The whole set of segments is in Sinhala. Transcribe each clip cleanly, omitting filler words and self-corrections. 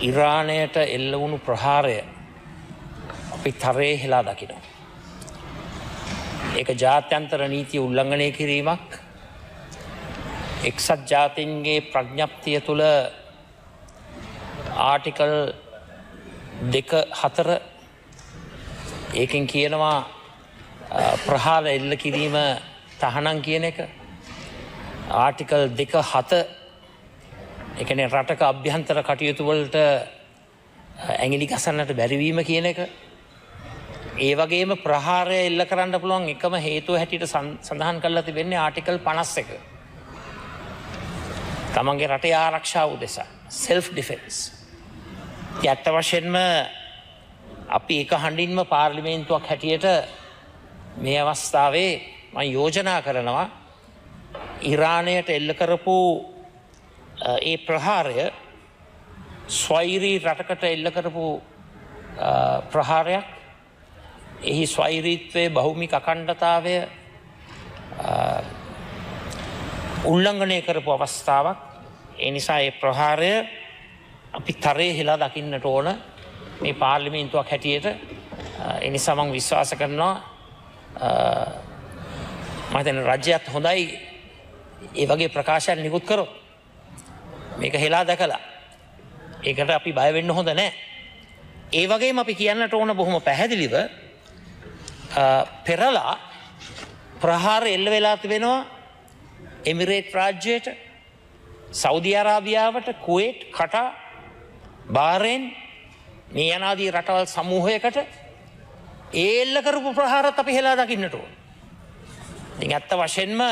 ඉරානයට එල්ල වුණු ප්‍රහාරය අපි තරයේ හෙලා දකිනවා. ඒක ජාත්‍යන්තර නීතිය උල්ලංඝනය කිරීමක්. එක්සත් ජාතීන්ගේ ප්‍රඥප්තිය තුළ ආටිකල් 2.4 ඒකෙන් කියනවා ප්‍රහාර එල්ල කිරීම තහනම් කියන එක. ආටිකල් 2.7 ඒ කියන්නේ රටක අභ්‍යන්තර කටයුතු වලට ඇඟිලි ගසන්නට බැරිවීම කියන එක. ඒ වගේම ප්‍රහාරය එල්ල කරන්න පුළුවන් එකම හේතුව හැටියට සඳහන් කරලා තිබෙන්නේ ආටිකල් 51. තමන්ගේ රටේ ආරක්ෂාව උදෙසා self defense. ඇත්ත වශයෙන්ම අපි එක හඬින්ම පාර්ලිමේන්තුවක් හැටියට මේ අවස්ථාවේ මම යෝජනා කරනවා ඉරානයට එල්ල කරපු ඒ ප්‍රහාරය ස්වෛරී රටකට එල්ල කරපු ප්‍රහාරයක්. එහි ස්වෛරීත්වයේ භෞමික අඛණ්ඩතාවය උල්ලංඝනය කරපු අවස්ථාවක්. ඒ නිසා ඒ ප්‍රහාරය අපි තරයේ හෙලා දකින්නට ඕන මේ පාර්ලිමේන්තුවක් හැටියට. ඒ නිසා මම විශ්වාස කරනවා මම හිතන්නේ රාජ්‍යයත් හොඳයි ඒ වගේ ප්‍රකාශයන් නිකුත් කරොත්. මේක හෙලා දැකලා ඒකට අපි බය වෙන්න හොඳ නැහැ. ඒ වගේම අපි කියන්නට ඕන බොහොම පැහැදිලිව පෙරලා ප්‍රහාර එල්ල වෙලා තිබෙනවා එමිරේට් රාජ්‍යයට, සෞදි අරාබියාවට, කුවේට්, කටාර්, බාරේන් මේ යනාදී රටවල් සමූහයකට ඒ එල්ල කරපු ප්‍රහාරත් අපි හෙලා දකින්නට ඕන. ඉතින් ඇත්ත වශයෙන්ම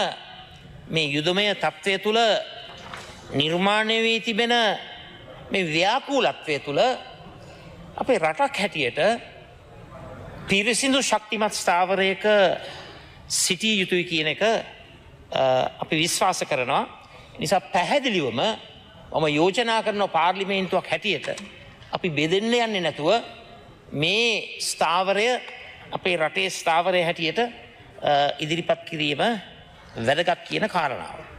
මේ යුදමය තත්ත්වය තුළ නිර්මාණය වී තිබෙන මේ ව්‍යාකූලත්වය තුළ අපේ රටක් හැටියට පිරිසිදු ශක්තිමත් ස්ථාවරයක සිටිය යුතුයි කියන එක අපි විශ්වාස කරනවා. නිසා පැහැදිලිවම මම යෝජනා කරන පාර්ලිමේන්තුවක් හැටියට අපි බෙදෙන්න යන්නේ නැතුව මේ ස්ථාවරය අපේ රටේ ස්ථාවරය හැටියට ඉදිරිපත් කිරීම වැදගත් කියන කාරණාව.